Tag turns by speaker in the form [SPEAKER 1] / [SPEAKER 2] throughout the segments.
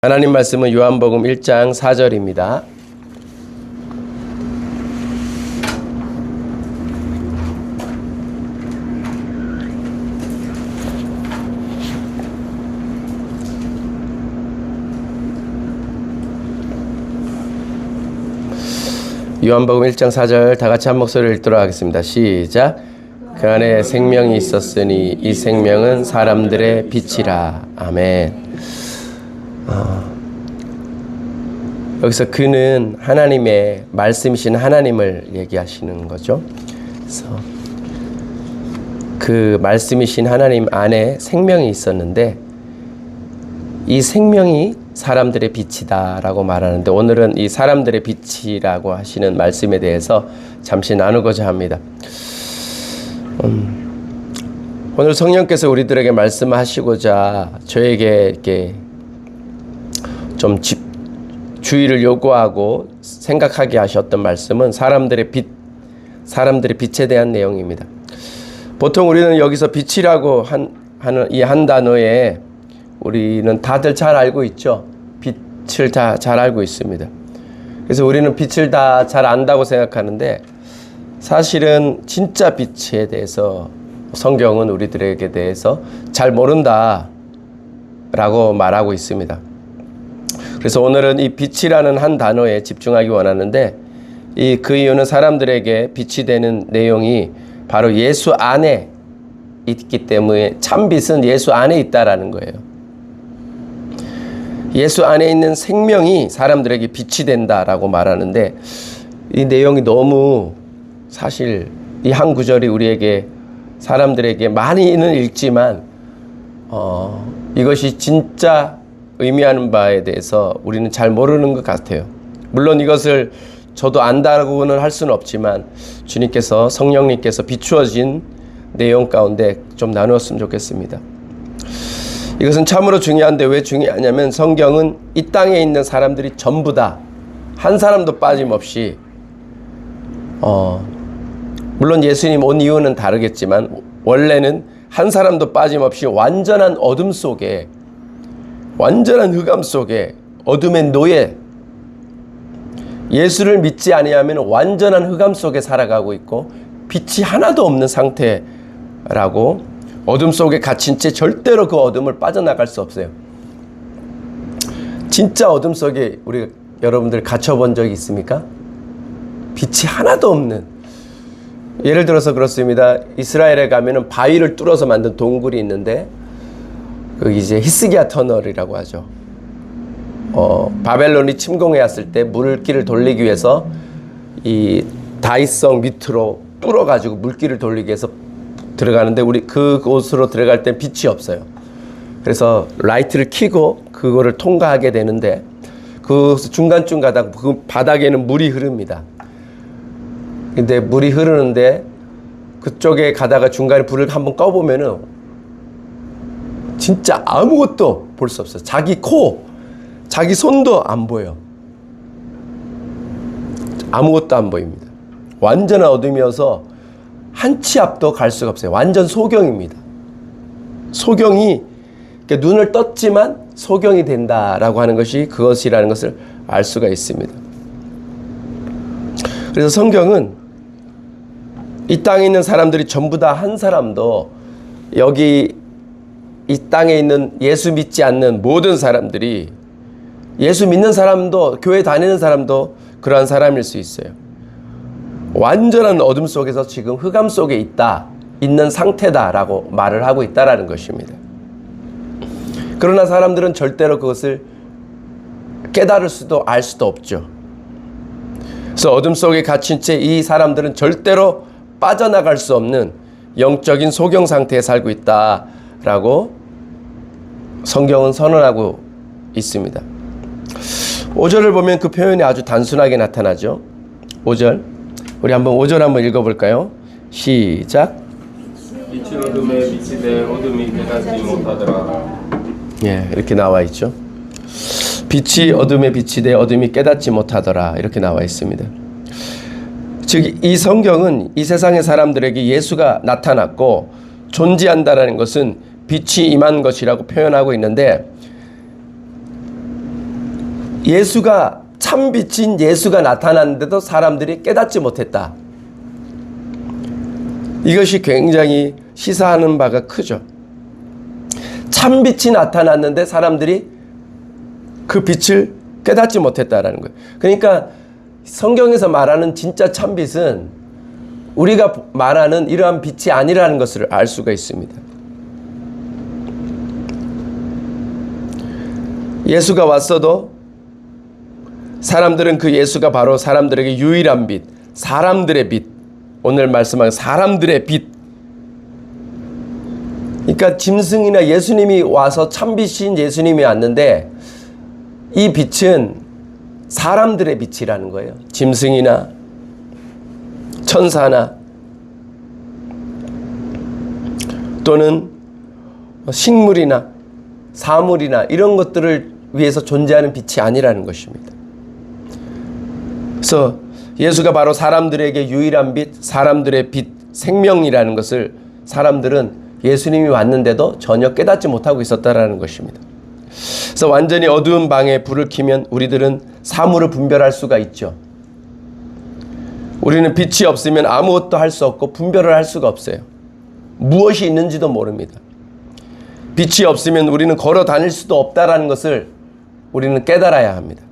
[SPEAKER 1] 하나님 말씀은 요한복음 1장 4절입니다. 요한복음 1장 4절 다 같이 한 목소리를 읽도록 하겠습니다. 시작. 그 안에 생명이 있었으니 이 생명은 사람들의 빛이라. 아멘. 여기서 그는 하나님의 말씀이신 하나님을 얘기하시는 거죠. 그래서 그 말씀이신 하나님 안에 생명이 있었는데 이 생명이 사람들의 빛이다 라고 말하는데, 오늘은 이 사람들의 빛이라고 하시는 말씀에 대해서 잠시 나누고자 합니다. 오늘 성령께서 우리들에게 말씀하시고자 저에게 이렇게 좀 주의를 요구하고 생각하게 하셨던 말씀은 사람들의 빛에 대한 내용입니다. 보통 우리는 여기서 빛이라고 하는 이 한 단어에 우리는 다들 잘 알고 있죠. 빛을 다 잘 알고 있습니다. 그래서 우리는 빛을 다 잘 안다고 생각하는데, 사실은 진짜 빛에 대해서 성경은 우리들에게 대해서 잘 모른다 라고 말하고 있습니다. 그래서 오늘은 이 빛이라는 한 단어에 집중하기 원하는데, 그 이유는 사람들에게 빛이 되는 내용이 바로 예수 안에 있기 때문에, 참빛은 예수 안에 있다라는 거예요. 예수 안에 있는 생명이 사람들에게 빛이 된다라고 말하는데, 이 내용이 너무 사실 이 한 구절이 우리에게, 사람들에게 많이는 읽지만 이것이 진짜 의미하는 바에 대해서 우리는 잘 모르는 것 같아요. 물론 이것을 저도 안다고는 할 수는 없지만 주님께서, 성령님께서 비추어진 내용 가운데 좀 나누었으면 좋겠습니다. 이것은 참으로 중요한데, 왜 중요하냐면 성경은 이 땅에 있는 사람들이 전부 다 한 사람도 빠짐없이 물론 예수님 온 이유는 다르겠지만 원래는 한 사람도 빠짐없이 완전한 어둠 속에, 완전한 흑암 속에, 어둠의 노예, 예수를 믿지 아니하면 완전한 흑암 속에 살아가고 있고 빛이 하나도 없는 상태라고, 어둠 속에 갇힌 채 절대로 그 어둠을 빠져나갈 수 없어요. 진짜 어둠 속에 여러분들 갇혀본 적이 있습니까? 빛이 하나도 없는. 예를 들어서 그렇습니다. 이스라엘에 가면은 바위를 뚫어서 만든 동굴이 있는데, 그 이제 히스기야 터널이라고 하죠. 바벨론이 침공해 왔을 때 물길을 돌리기 위해서 이 다윗성 밑으로 뚫어가지고 물길을 돌리기 위해서 들어가는데, 우리 그곳으로 들어갈 땐 빛이 없어요. 그래서 라이트를 켜고 그거를 통과하게 되는데, 그 중간쯤 가다가 그 바닥에는 물이 흐릅니다. 근데 물이 흐르는데 그쪽에 가다가 중간에 불을 한번 꺼보면은 진짜 아무것도 볼 수 없어요. 자기 코, 자기 손도 안 보여. 아무것도 안 보입니다. 완전한 어둠이어서 한 치 앞도 갈 수가 없어요. 완전 소경입니다. 소경이, 그러니까 눈을 떴지만 소경이 된다라고 하는 것이 그것이라는 것을 알 수가 있습니다. 그래서 성경은 이 땅에 있는 사람들이 전부 다 한 사람도, 여기 이 땅에 있는 예수 믿지 않는 모든 사람들이, 예수 믿는 사람도, 교회 다니는 사람도 그러한 사람일 수 있어요. 완전한 어둠 속에서 지금 흑암 속에 있는 상태다라고 말을 하고 있다라는 것입니다. 그러나 사람들은 절대로 그것을 깨달을 수도 알 수도 없죠. 그래서 어둠 속에 갇힌 채 이 사람들은 절대로 빠져나갈 수 없는 영적인 소경 상태에 살고 있다라고 성경은 선언하고 있습니다. 5절을 보면 그 표현이 아주 단순하게 나타나죠. 5절. 우리 한번 5절 한번 읽어볼까요? 시작.
[SPEAKER 2] 빛이 어둠에 빛이 돼 어둠이 깨닫지 못하더라.
[SPEAKER 1] 예, 이렇게 나와 있죠. 빛이 어둠에 빛이 돼 어둠이 깨닫지 못하더라. 이렇게 나와 있습니다. 즉, 이 성경은 이 세상의 사람들에게 예수가 나타났고 존재한다라는 것은 빛이 임한 것이라고 표현하고 있는데, 예수가 참 빛인 예수가 나타났는데도 사람들이 깨닫지 못했다. 이것이 굉장히 시사하는 바가 크죠. 참 빛이 나타났는데 사람들이 그 빛을 깨닫지 못했다라는 거예요. 그러니까 성경에서 말하는 진짜 참 빛은 우리가 말하는 이러한 빛이 아니라는 것을 알 수가 있습니다. 예수가 왔어도 사람들은 그 예수가 바로 사람들에게 유일한 빛, 사람들의 빛, 오늘 말씀한 사람들의 빛. 그러니까 짐승이나 예수님이 와서 참빛인 예수님이 왔는데 이 빛은 사람들의 빛이라는 거예요. 짐승이나 천사나 또는 식물이나 사물이나 이런 것들을 위해서 존재하는 빛이 아니라는 것입니다. 그래서 예수가 바로 사람들에게 유일한 빛, 사람들의 빛, 생명이라는 것을 사람들은 예수님이 왔는데도 전혀 깨닫지 못하고 있었다라는 것입니다. 그래서 완전히 어두운 방에 불을 켜면 우리들은 사물을 분별할 수가 있죠. 우리는 빛이 없으면 아무것도 할 수 없고 분별을 할 수가 없어요. 무엇이 있는지도 모릅니다. 빛이 없으면 우리는 걸어 다닐 수도 없다라는 것을 우리는 깨달아야 합니다.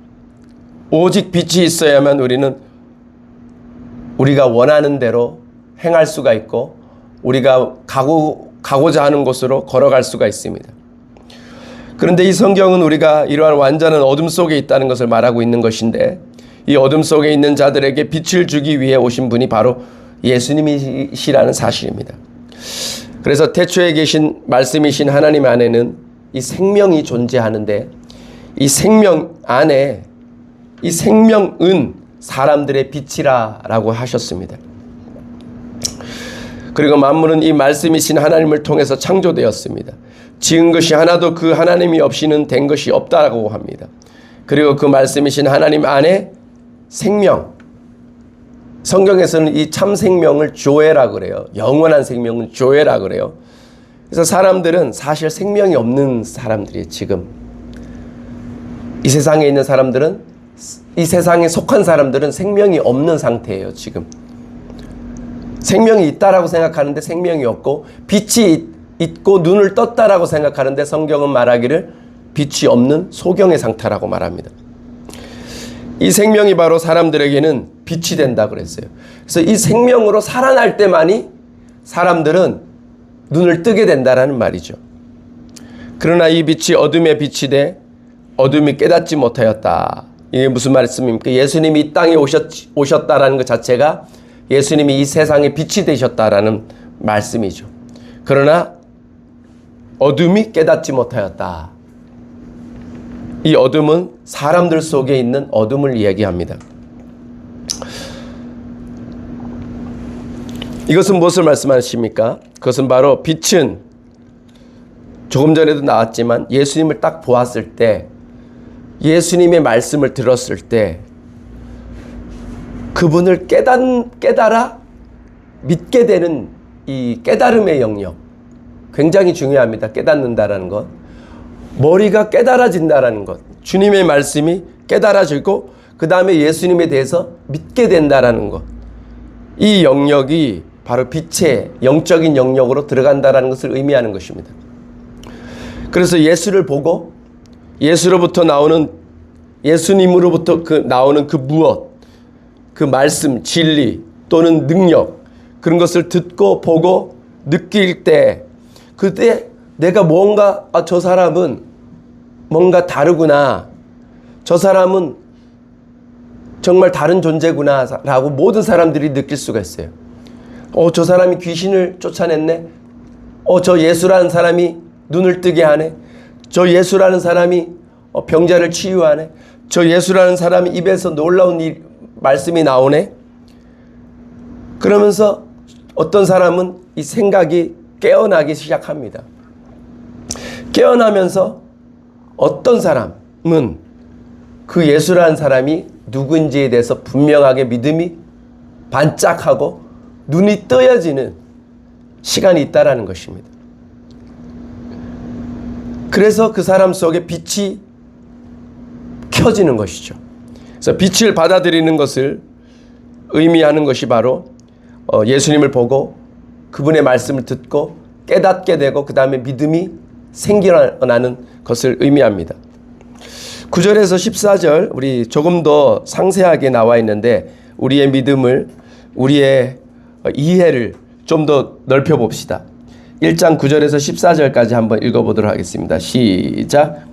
[SPEAKER 1] 오직 빛이 있어야만 우리는 우리가 원하는 대로 행할 수가 있고 우리가 가고자 하는 곳으로 걸어갈 수가 있습니다. 그런데 이 성경은 우리가 이러한 완전한 어둠 속에 있다는 것을 말하고 있는 것인데 이 어둠 속에 있는 자들에게 빛을 주기 위해 오신 분이 바로 예수님이시라는 사실입니다. 그래서 태초에 계신 말씀이신 하나님 안에는 이 생명이 존재하는데 이 생명 안에 이 생명은 사람들의 빛이라고 하셨습니다. 그리고 만물은 이 말씀이신 하나님을 통해서 창조되었습니다. 지은 것이 하나도 그 하나님이 없이는 된 것이 없다고 합니다. 그리고 그 말씀이신 하나님 안에 생명, 성경에서는 이 참 생명을 조에라 그래요. 영원한 생명은 조에라 그래요. 그래서 사람들은 사실 생명이 없는 사람들이에요. 지금 이 세상에 있는 사람들은, 이 세상에 속한 사람들은 생명이 없는 상태예요. 지금 생명이 있다라고 생각하는데 생명이 없고, 빛이 있고 눈을 떴다라고 생각하는데 성경은 말하기를 빛이 없는 소경의 상태라고 말합니다. 이 생명이 바로 사람들에게는 빛이 된다 그랬어요. 그래서 이 생명으로 살아날 때만이 사람들은 눈을 뜨게 된다라는 말이죠. 그러나 이 빛이 어둠의 빛이 돼 어둠이 깨닫지 못하였다. 이게 무슨 말씀입니까? 예수님이 이 땅에 오셨다라는 것 자체가 예수님이 이 세상에 빛이 되셨다라는 말씀이죠. 그러나 어둠이 깨닫지 못하였다. 이 어둠은 사람들 속에 있는 어둠을 이야기합니다. 이것은 무엇을 말씀하십니까? 그것은 바로 빛은 조금 전에도 나왔지만 예수님을 딱 보았을 때, 예수님의 말씀을 들었을 때 그분을 깨달아 믿게 되는 이 깨달음의 영역, 굉장히 중요합니다. 깨닫는다라는 것, 머리가 깨달아진다라는 것, 주님의 말씀이 깨달아지고 그 다음에 예수님에 대해서 믿게 된다라는 것, 이 영역이 바로 빛의 영적인 영역으로 들어간다라는 것을 의미하는 것입니다. 그래서 예수를 보고 예수로부터 나오는, 예수님으로부터 나오는 그 무엇, 그 말씀, 진리 또는 능력, 그런 것을 듣고 보고 느낄 때, 그때 내가 뭔가, 저 사람은 뭔가 다르구나, 저 사람은 정말 다른 존재구나 라고 모든 사람들이 느낄 수가 있어요. 저 사람이 귀신을 쫓아냈네. 저 예수라는 사람이 눈을 뜨게 하네. 저 예수라는 사람이 병자를 치유하네. 저 예수라는 사람이 입에서 놀라운 말씀이 나오네. 그러면서 어떤 사람은 이 생각이 깨어나기 시작합니다. 깨어나면서 어떤 사람은 그 예수라는 사람이 누구인지에 대해서 분명하게 믿음이 반짝하고 눈이 떠야지는 시간이 있다라는 것입니다. 그래서 그 사람 속에 빛이 비춰지는 것이죠. 그래서 빛을 받아들이는 것을 의미하는 것이 바로 예수님을 보고 그분의 말씀을 듣고 깨닫게 되고 그 다음에 믿음이 생겨나는 것을 의미합니다. 9절에서 14절 우리 조금 더 상세하게 나와 있는데 우리의 믿음을 우리의 이해를 좀 더 넓혀 봅시다. 1장 9절에서 14절까지 한번 읽어보도록 하겠습니다. 시작.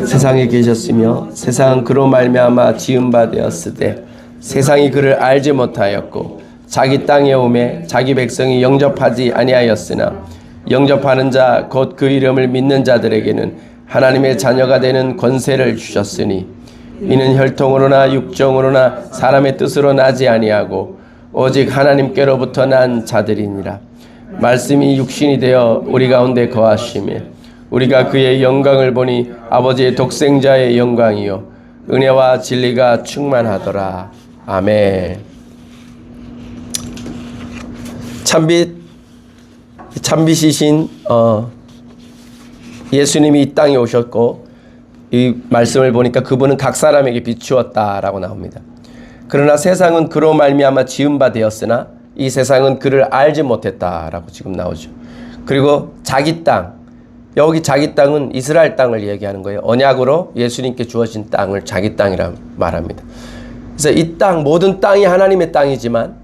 [SPEAKER 1] 세상에 계셨으며 세상은 그로 말미암아 지은 바 되었으되 세상이 그를 알지 못하였고 자기 땅에 오매 자기 백성이 영접하지 아니하였으나 영접하는 자 곧 그 이름을 믿는 자들에게는 하나님의 자녀가 되는 권세를 주셨으니 이는 혈통으로나 육정으로나 사람의 뜻으로 나지 아니하고 오직 하나님께로부터 난 자들이니라. 말씀이 육신이 되어 우리 가운데 거하시며 우리가 그의 영광을 보니 아버지의 독생자의 영광이요 은혜와 진리가 충만하더라. 아멘. 참빛이신 예수님이 이 땅에 오셨고 이 말씀을 보니까 그분은 각 사람에게 비추었다라고 나옵니다. 그러나 세상은 그로 말미암아 지은 바 되었으나 이 세상은 그를 알지 못했다라고 지금 나오죠. 그리고 자기 땅, 여기 자기 땅은 이스라엘 땅을 얘기하는 거예요. 언약으로 예수님께 주어진 땅을 자기 땅이라 말합니다. 그래서 이 땅, 모든 땅이 하나님의 땅이지만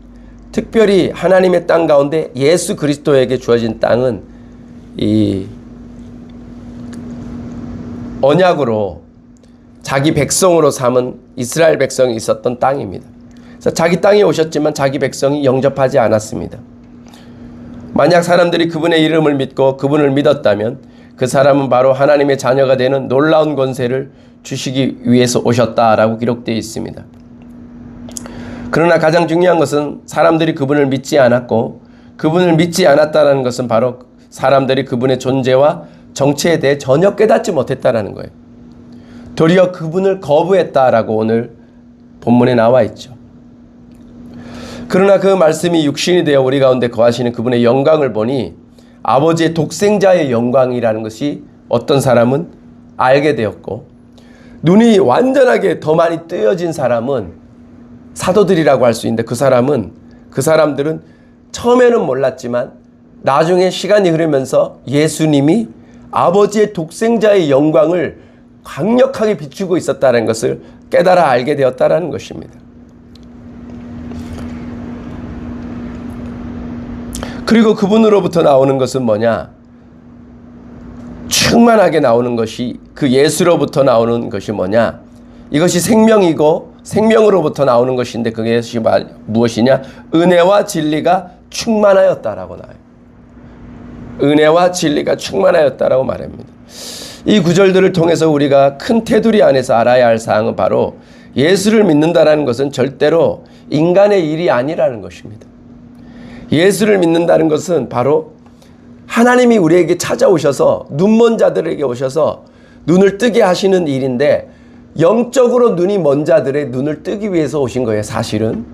[SPEAKER 1] 특별히 하나님의 땅 가운데 예수 그리스도에게 주어진 땅은 이 언약으로 자기 백성으로 삼은 이스라엘 백성이 있었던 땅입니다. 그래서 자기 땅에 오셨지만 자기 백성이 영접하지 않았습니다. 만약 사람들이 그분의 이름을 믿고 그분을 믿었다면 그 사람은 바로 하나님의 자녀가 되는 놀라운 권세를 주시기 위해서 오셨다라고 기록되어 있습니다. 그러나 가장 중요한 것은 사람들이 그분을 믿지 않았고 그분을 믿지 않았다는 것은 바로 사람들이 그분의 존재와 정체에 대해 전혀 깨닫지 못했다는 거예요. 도리어 그분을 거부했다라고 오늘 본문에 나와 있죠. 그러나 그 말씀이 육신이 되어 우리 가운데 거하시는 그분의 영광을 보니 아버지의 독생자의 영광이라는 것이 어떤 사람은 알게 되었고 눈이 완전하게 더 많이 뜨여진 사람은 사도들이라고 할 수 있는데 그 사람들은 처음에는 몰랐지만 나중에 시간이 흐르면서 예수님이 아버지의 독생자의 영광을 강력하게 비추고 있었다는 것을 깨달아 알게 되었다는 것입니다. 그리고 그분으로부터 나오는 것은 뭐냐? 충만하게 나오는 것이 그 예수로부터 나오는 것이 뭐냐? 이것이 생명이고 생명으로부터 나오는 것인데 그것이 무엇이냐? 은혜와 진리가 충만하였다라고 나와요. 은혜와 진리가 충만하였다라고 말합니다. 이 구절들을 통해서 우리가 큰 테두리 안에서 알아야 할 사항은 바로 예수를 믿는다는 것은 절대로 인간의 일이 아니라는 것입니다. 예수를 믿는다는 것은 바로 하나님이 우리에게 찾아오셔서 눈먼 자들에게 오셔서 눈을 뜨게 하시는 일인데 영적으로 눈이 먼 자들의 눈을 뜨기 위해서 오신 거예요. 사실은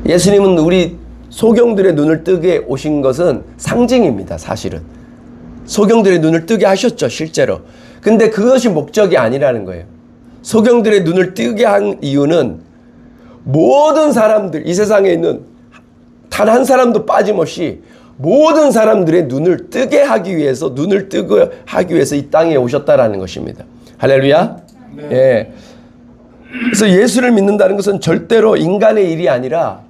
[SPEAKER 1] 예수님은 우리 소경들의 눈을 뜨게 오신 것은 상징입니다. 사실은 소경들의 눈을 뜨게 하셨죠. 실제로. 근데 그것이 목적이 아니라는 거예요. 소경들의 눈을 뜨게 한 이유는 모든 사람들, 이 세상에 있는 단 한 사람도 빠짐없이 모든 사람들의 눈을 뜨게 하기 위해서 이 땅에 오셨다라는 것입니다. 할렐루야.
[SPEAKER 2] 네.
[SPEAKER 1] 예. 그래서 예수를 믿는다는 것은 절대로 인간의 일이 아니라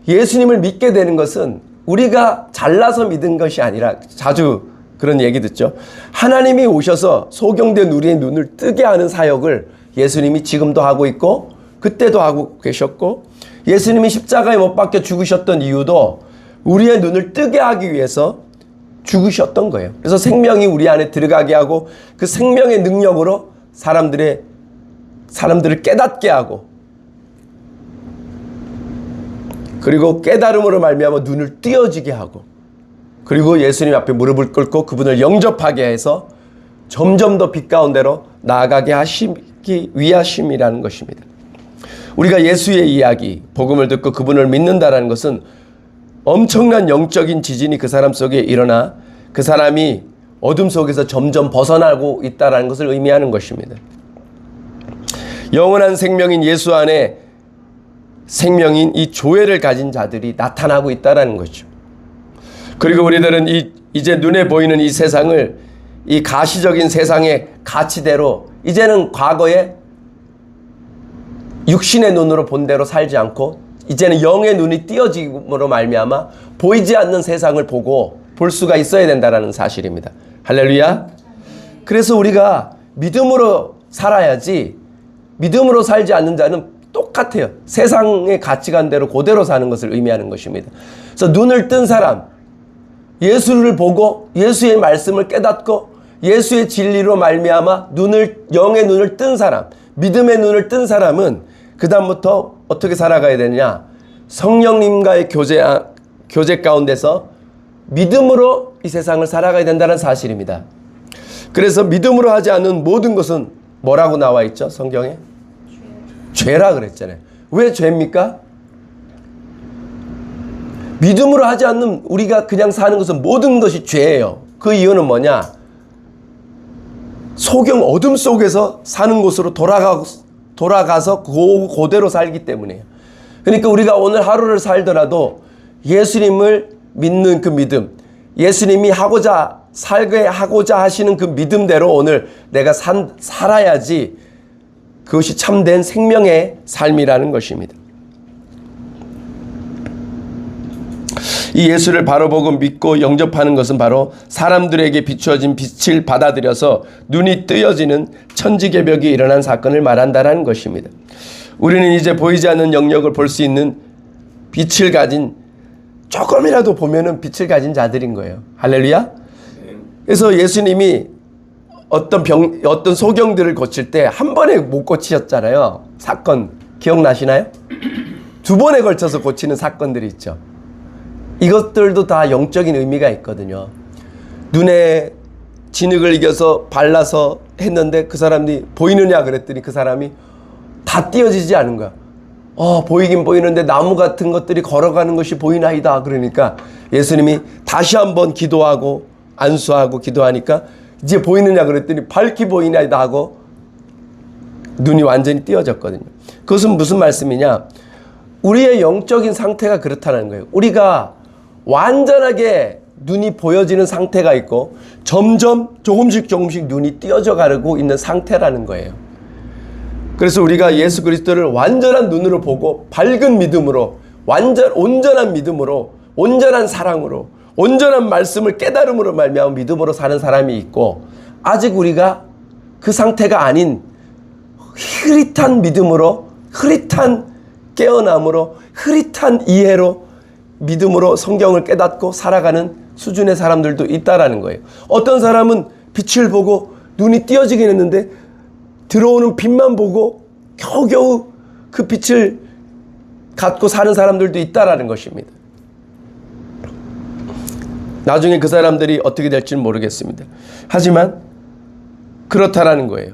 [SPEAKER 1] 예수님을 믿게 되는 것은 우리가 잘나서 믿은 것이 아니라 자주 그런 얘기 듣죠. 하나님이 오셔서 소경된 우리의 눈을 뜨게 하는 사역을 예수님이 지금도 하고 있고 그때도 하고 계셨고 예수님이 십자가에 못 박혀 죽으셨던 이유도 우리의 눈을 뜨게 하기 위해서 죽으셨던 거예요. 그래서 생명이 우리 안에 들어가게 하고 그 생명의 능력으로 사람들을 깨닫게 하고 그리고 깨달음으로 말미암아 눈을 띄어지게 하고 그리고 예수님 앞에 무릎을 꿇고 그분을 영접하게 해서 점점 더 빛 가운데로 나아가게 하시기 위하심이라는 것입니다. 우리가 예수의 이야기, 복음을 듣고 그분을 믿는다는 것은 엄청난 영적인 지진이 그 사람 속에 일어나 그 사람이 어둠 속에서 점점 벗어나고 있다는 것을 의미하는 것입니다. 영원한 생명인 예수 안에 생명인 이 조회를 가진 자들이 나타나고 있다는 거죠. 그리고 우리들은 이제 눈에 보이는 이 세상을 이 가시적인 세상의 가치대로 이제는 과거에 육신의 눈으로 본 대로 살지 않고 이제는 영의 눈이 띄어짐으로 말미암아 보이지 않는 세상을 보고 볼 수가 있어야 된다는 사실입니다. 할렐루야. 그래서 우리가 믿음으로 살아야지, 믿음으로 살지 않는 자는 똑같아요. 세상의 가치관대로 그대로 사는 것을 의미하는 것입니다. 그래서 눈을 뜬 사람, 예수를 보고 예수의 말씀을 깨닫고 예수의 진리로 말미암아 영의 눈을 뜬 사람, 믿음의 눈을 뜬 사람은 그 다음부터 어떻게 살아가야 되느냐? 성령님과의 교제 가운데서 믿음으로 이 세상을 살아가야 된다는 사실입니다. 그래서 믿음으로 하지 않는 모든 것은 뭐라고 나와 있죠? 성경에? 죄라 그랬잖아요. 왜 죄입니까? 믿음으로 하지 않는 우리가 그냥 사는 것은 모든 것이 죄예요. 그 이유는 뭐냐? 소경 어둠 속에서 사는 곳으로 돌아가서 그대로 살기 때문이에요. 그러니까 우리가 오늘 하루를 살더라도 예수님을 믿는 그 믿음, 예수님이 살게 하고자 하시는 그 믿음대로 오늘 내가 살아야지 그것이 참된 생명의 삶이라는 것입니다. 이 예수를 바로 보고 믿고 영접하는 것은 바로 사람들에게 비추어진 빛을 받아들여서 눈이 뜨여지는 천지개벽이 일어난 사건을 말한다는 것입니다. 우리는 이제 보이지 않는 영역을 볼 수 있는 빛을 가진, 조금이라도 보면은 빛을 가진 자들인 거예요. 할렐루야. 그래서 예수님이 어떤 소경들을 고칠 때 한 번에 못 고치셨잖아요. 사건 기억나시나요? 두 번에 걸쳐서 고치는 사건들이 있죠. 이것들도 다 영적인 의미가 있거든요. 눈에 진흙을 이겨서 발라서 했는데 그 사람이 보이느냐 그랬더니 그 사람이 다 띄어지지 않은 거야. 보이긴 보이는데 나무 같은 것들이 걸어가는 것이 보이나이다. 그러니까 예수님이 다시 한번 기도하고 안수하고 기도하니까 이제 보이느냐 그랬더니 밝게 보이나이다 하고 눈이 완전히 띄어졌거든요. 그것은 무슨 말씀이냐? 우리의 영적인 상태가 그렇다는 거예요. 우리가 완전하게 눈이 보여지는 상태가 있고 점점 조금씩 눈이 띄어져 가고 있는 상태라는 거예요. 그래서 우리가 예수 그리스도를 완전한 눈으로 보고 밝은 믿음으로 온전한 믿음으로 온전한 사랑으로 온전한 말씀을 깨달음으로 말미암아 믿음으로 사는 사람이 있고, 아직 우리가 그 상태가 아닌 흐릿한 믿음으로, 흐릿한 깨어남으로, 흐릿한 이해로 믿음으로 성경을 깨닫고 살아가는 수준의 사람들도 있다라는 거예요. 어떤 사람은 빛을 보고 눈이 띄어지긴 했는데 들어오는 빛만 보고 겨우겨우 그 빛을 갖고 사는 사람들도 있다라는 것입니다. 나중에 그 사람들이 어떻게 될지는 모르겠습니다. 하지만 그렇다라는 거예요.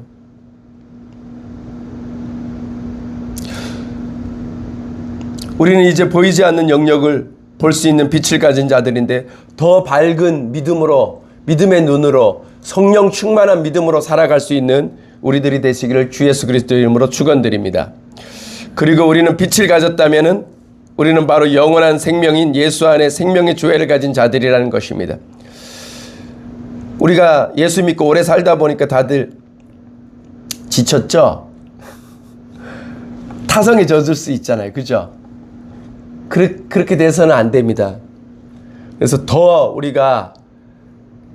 [SPEAKER 1] 우리는 이제 보이지 않는 영역을 볼 수 있는 빛을 가진 자들인데 더 밝은 믿음으로, 믿음의 눈으로, 성령 충만한 믿음으로 살아갈 수 있는 우리들이 되시기를 주 예수 그리스도의 이름으로 축원드립니다. 그리고 우리는 빛을 가졌다면은 우리는 바로 영원한 생명인 예수 안에 생명의 조회를 가진 자들이라는 것입니다. 우리가 예수 믿고 오래 살다 보니까 다들 지쳤죠? 타성에 젖을 수 있잖아요. 그죠? 그렇게 돼서는 안 됩니다. 그래서 더 우리가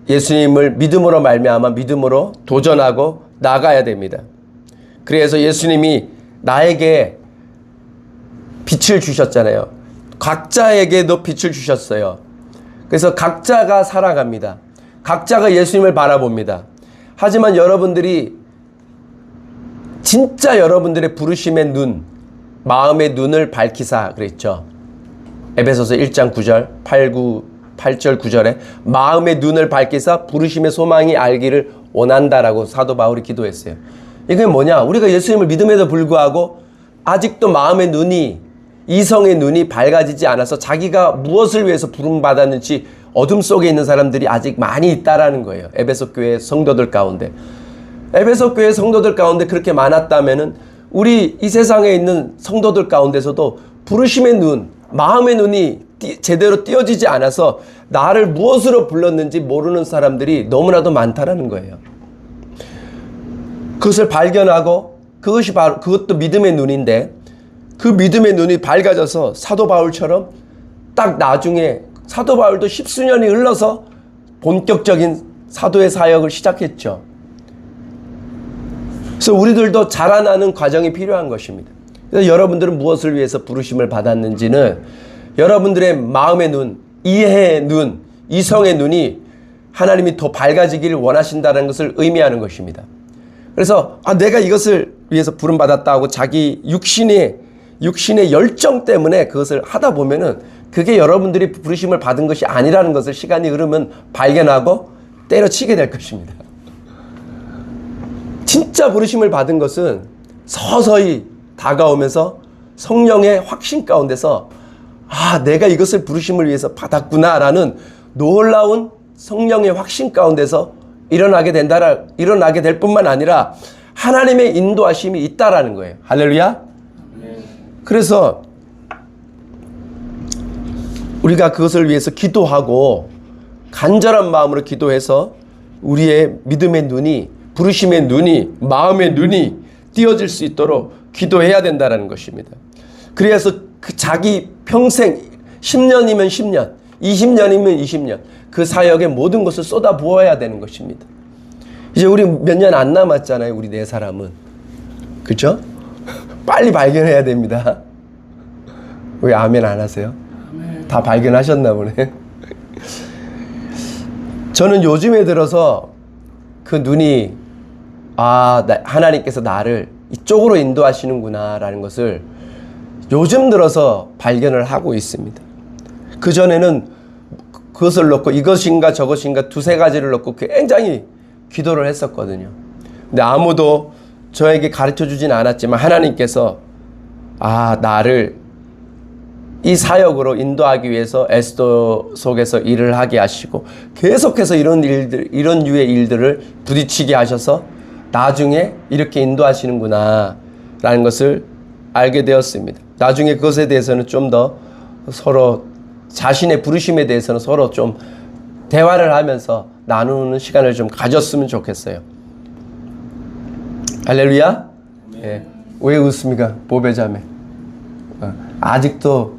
[SPEAKER 1] 예수님을 믿음으로 말미암아 믿음으로 도전하고 나가야 됩니다. 그래서 예수님이 나에게 빛을 주셨잖아요. 각자에게도 빛을 주셨어요. 그래서 각자가 살아갑니다. 각자가 예수님을 바라봅니다. 하지만 여러분들이 진짜 여러분들의 부르심의 눈, 마음의 눈을 밝히사 그랬죠. 에베소서 1장 9절, 8절 9절에 마음의 눈을 밝히사 부르심의 소망이 알기를 원한다라고 사도 바울이 기도했어요. 이게 뭐냐? 우리가 예수님을 믿음에도 불구하고 아직도 마음의 눈이 이성의 눈이 밝아지지 않아서 자기가 무엇을 위해서 부름받았는지 어둠 속에 있는 사람들이 아직 많이 있다라는 거예요. 에베소 교회 성도들 가운데. 에베소 교회 성도들 가운데 그렇게 많았다면은 우리 이 세상에 있는 성도들 가운데서도 부르심의 눈, 마음의 눈이 제대로 띄어지지 않아서 나를 무엇으로 불렀는지 모르는 사람들이 너무나도 많다라는 거예요. 그것을 발견하고 그것이 바로 그것도 믿음의 눈인데 그 믿음의 눈이 밝아져서 사도 바울처럼 딱 나중에 사도 바울도 십수년이 흘러서 본격적인 사도의 사역을 시작했죠. 그래서 우리들도 자라나는 과정이 필요한 것입니다. 그래서 여러분들은 무엇을 위해서 부르심을 받았는지는 여러분들의 마음의 눈, 이해의 눈, 이성의 눈이 하나님이 더 밝아지기를 원하신다는 것을 의미하는 것입니다. 그래서 내가 이것을 위해서 부름받았다 고 자기 육신의 열정 때문에 그것을 하다 보면은 그게 여러분들이 부르심을 받은 것이 아니라는 것을 시간이 흐르면 발견하고 때려치게 될 것입니다. 진짜 부르심을 받은 것은 서서히 다가오면서 성령의 확신 가운데서 내가 이것을 부르심을 위해서 받았구나라는 놀라운 성령의 확신 가운데서 일어나게 될 뿐만 아니라 하나님의 인도하심이 있다라는 거예요. 할렐루야. 그래서 우리가 그것을 위해서 기도하고 간절한 마음으로 기도해서 우리의 믿음의 눈이, 부르심의 눈이, 마음의 눈이 띄어질 수 있도록 기도해야 된다는 것입니다. 그래서 그 자기 평생 10년이면 10년, 20년이면 20년 그 사역에 모든 것을 쏟아 부어야 되는 것입니다. 이제 우리 몇 년 안 남았잖아요. 우리 네 사람은. 그렇죠? 빨리 발견해야 됩니다. 왜 아멘 안 하세요? 다 발견하셨나 보네. 저는 요즘에 들어서 그 눈이 하나님께서 나를 이쪽으로 인도하시는구나 라는 것을 요즘 들어서 발견을 하고 있습니다. 그전에는 그것을 놓고 이것인가 저것인가 두세 가지를 놓고 굉장히 기도를 했었거든요. 근데 아무도 저에게 가르쳐 주진 않았지만 하나님께서 나를 이 사역으로 인도하기 위해서 에스더 속에서 일을 하게 하시고 계속해서 이런 유의 일들을 부딪히게 하셔서 나중에 이렇게 인도하시는구나 라는 것을 알게 되었습니다. 나중에 그것에 대해서는 좀 더 서로 자신의 부르심에 대해서는 서로 좀 대화를 하면서 나누는 시간을 좀 가졌으면 좋겠어요. 할렐루야. 예. 왜 웃습니까? 보배자매. 아직도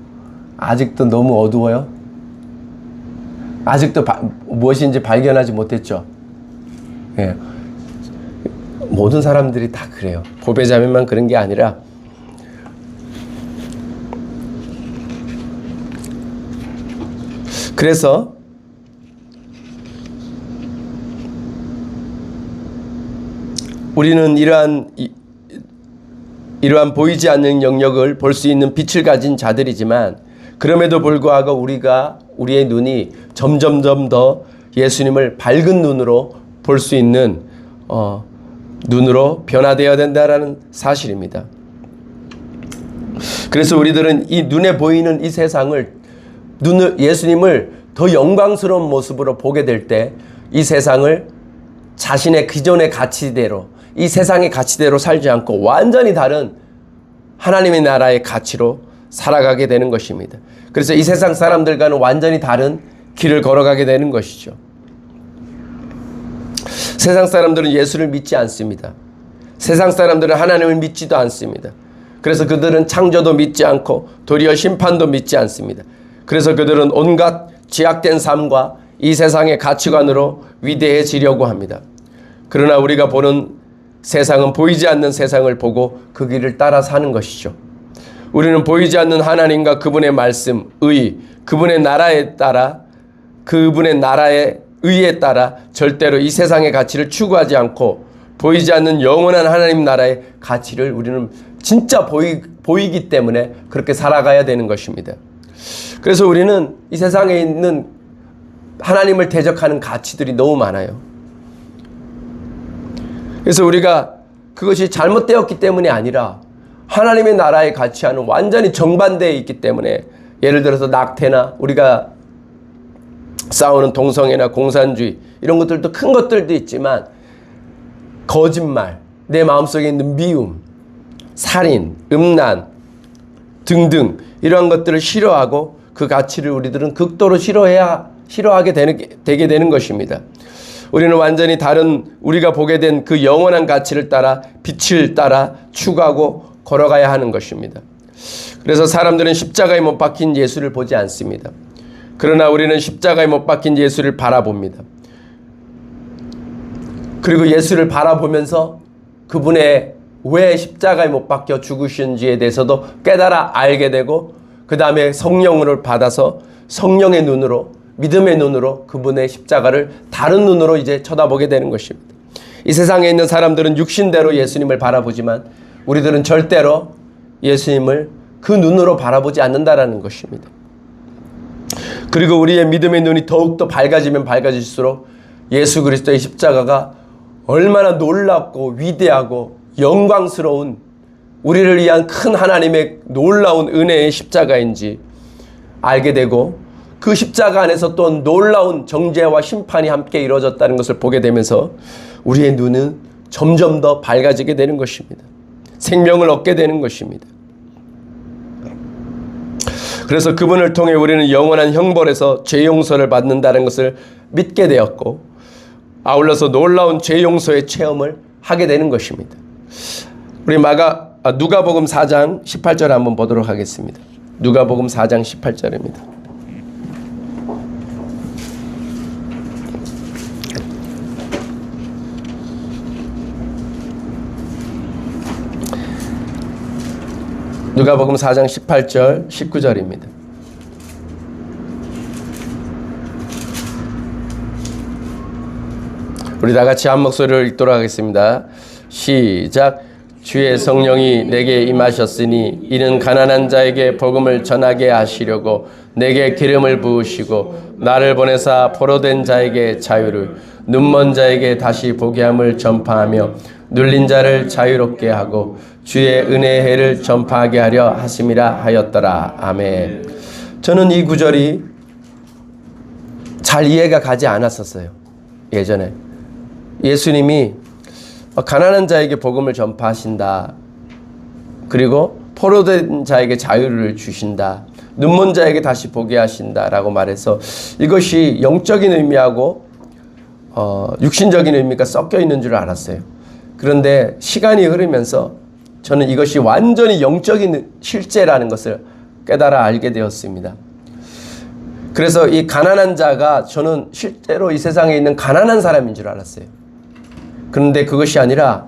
[SPEAKER 1] 너무 어두워요? 아직도 무엇인지 발견하지 못했죠? 예. 모든 사람들이 다 그래요. 보배자매만 그런 게 아니라 그래서 우리는 이러한 보이지 않는 영역을 볼 수 있는 빛을 가진 자들이지만 그럼에도 불구하고 우리의 눈이 점점점 더 예수님을 밝은 눈으로 볼 수 있는 눈으로 변화되어야 된다라는 사실입니다. 그래서 우리들은 이 눈에 보이는 이 세상을 예수님을 더 영광스러운 모습으로 보게 될 때 이 세상을 자신의 기존의 가치대로 이 세상의 가치대로 살지 않고 완전히 다른 하나님의 나라의 가치로 살아가게 되는 것입니다. 그래서 이 세상 사람들과는 완전히 다른 길을 걸어가게 되는 것이죠. 세상 사람들은 예수를 믿지 않습니다. 세상 사람들은 하나님을 믿지도 않습니다. 그래서 그들은 창조도 믿지 않고 도리어 심판도 믿지 않습니다. 그래서 그들은 온갖 죄악된 삶과 이 세상의 가치관으로 위대해지려고 합니다. 그러나 우리가 보는 세상은 보이지 않는 세상을 보고 그 길을 따라 사는 것이죠. 우리는 보이지 않는 하나님과 그분의 말씀, 그분의 나라에 따라 그분의 나라의 의에 따라 절대로 이 세상의 가치를 추구하지 않고 보이지 않는 영원한 하나님 나라의 가치를 우리는 진짜 보이기 때문에 그렇게 살아가야 되는 것입니다. 그래서 우리는 이 세상에 있는 하나님을 대적하는 가치들이 너무 많아요. 그래서 우리가 그것이 잘못되었기 때문이 아니라 하나님의 나라의 가치와는 완전히 정반대에 있기 때문에 예를 들어서 낙태나 우리가 싸우는 동성애나 공산주의 이런 것들도 큰 것들도 있지만 거짓말, 내 마음속에 있는 미움, 살인, 음란 등등 이러한 것들을 싫어하고 그 가치를 우리들은 극도로 싫어하게 되게 되는 것입니다. 우리는 완전히 다른 우리가 보게 된 그 영원한 가치를 따라 빛을 따라 추구하고 걸어가야 하는 것입니다. 그래서 사람들은 십자가에 못 박힌 예수를 보지 않습니다. 그러나 우리는 십자가에 못 박힌 예수를 바라봅니다. 그리고 예수를 바라보면서 그분의 왜 십자가에 못 박혀 죽으신지에 대해서도 깨달아 알게 되고 그 다음에 성령을 받아서 성령의 눈으로 믿음의 눈으로 그분의 십자가를 다른 눈으로 이제 쳐다보게 되는 것입니다. 이 세상에 있는 사람들은 육신대로 예수님을 바라보지만 우리들은 절대로 예수님을 그 눈으로 바라보지 않는다라는 것입니다. 그리고 우리의 믿음의 눈이 더욱더 밝아지면 밝아질수록 예수 그리스도의 십자가가 얼마나 놀랍고 위대하고 영광스러운 우리를 위한 큰 하나님의 놀라운 은혜의 십자가인지 알게 되고 그 십자가 안에서 또 놀라운 정죄와 심판이 함께 이루어졌다는 것을 보게 되면서 우리의 눈은 점점 더 밝아지게 되는 것입니다. 생명을 얻게 되는 것입니다. 그래서 그분을 통해 우리는 영원한 형벌에서 죄 용서를 받는다는 것을 믿게 되었고 아울러서 놀라운 죄 용서의 체험을 하게 되는 것입니다. 우리 누가복음 4장 18절 한번 보도록 하겠습니다. 누가복음 4장 18절입니다. 누가복음 4장 18절 19절입니다. 우리 다 같이 한 목소리를 읽도록 하겠습니다. 시작. 주의 성령이 내게 임하셨으니 이는 가난한 자에게 복음을 전하게 하시려고 내게 기름을 부으시고 나를 보내사 포로된 자에게 자유를 눈먼 자에게 다시 보게 함을 전파하며 눌린 자를 자유롭게 하고 주의 은혜의 해를 전파하게 하려 하심이라 하였더라. 아멘. 저는 이 구절이 잘 이해가 가지 않았었어요. 예전에 예수님이 가난한 자에게 복음을 전파하신다. 그리고 포로된 자에게 자유를 주신다. 눈먼 자에게 다시 보게 하신다라고 말해서 이것이 영적인 의미하고 육신적인 의미가 섞여 있는 줄 알았어요. 그런데 시간이 흐르면서 저는 이것이 완전히 영적인 실제라는 것을 깨달아 알게 되었습니다. 그래서 이 가난한 자가 저는 실제로 이 세상에 있는 가난한 사람인 줄 알았어요. 그런데 그것이 아니라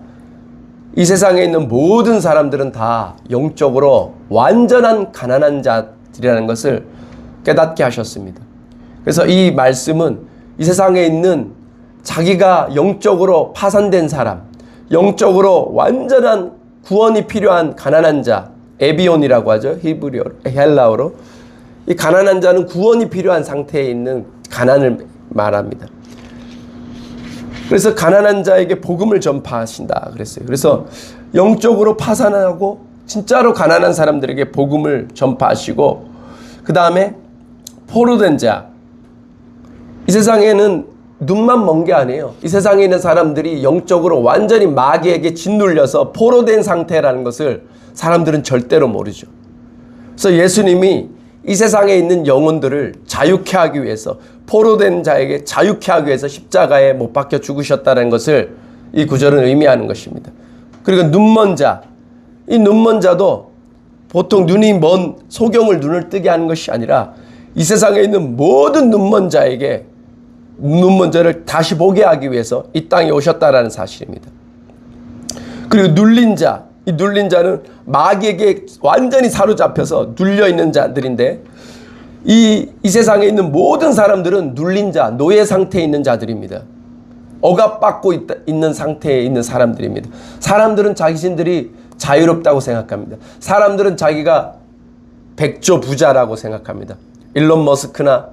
[SPEAKER 1] 이 세상에 있는 모든 사람들은 다 영적으로 완전한 가난한 자들이라는 것을 깨닫게 하셨습니다. 그래서 이 말씀은 이 세상에 있는 자기가 영적으로 파산된 사람, 영적으로 완전한 구원이 필요한 가난한 자, 에비온이라고 하죠. 히브리어, 헬라어로. 이 가난한 자는 구원이 필요한 상태에 있는 가난을 말합니다. 그래서 가난한 자에게 복음을 전파하신다 그랬어요. 그래서 영적으로 파산하고 진짜로 가난한 사람들에게 복음을 전파하시고 그 다음에 포로된 자. 이 세상에는 눈만 먼 게 아니에요. 이 세상에 있는 사람들이 영적으로 완전히 마귀에게 짓눌려서 포로된 상태라는 것을 사람들은 절대로 모르죠. 그래서 예수님이 이 세상에 있는 영혼들을 자유케 하기 위해서 포로된 자에게 자유케 하기 위해서 십자가에 못 박혀 죽으셨다는 것을 이 구절은 의미하는 것입니다. 그리고 눈먼 자, 이 눈먼 자도 보통 눈이 먼 소경을 눈을 뜨게 하는 것이 아니라 이 세상에 있는 모든 눈먼 자에게 눈먼 자를 다시 보게 하기 위해서 이 땅에 오셨다라는 사실입니다. 그리고 눌린 자, 이 눌린 자는 마귀에게 완전히 사로잡혀서 눌려있는 자들인데 이 세상에 있는 모든 사람들은 눌린 자, 노예 상태에 있는 자들입니다. 억압받고 있는 상태에 있는 사람들입니다. 사람들은 자신들이 자유롭다고 생각합니다. 사람들은 자기가 백조 부자라고 생각합니다. 일론 머스크나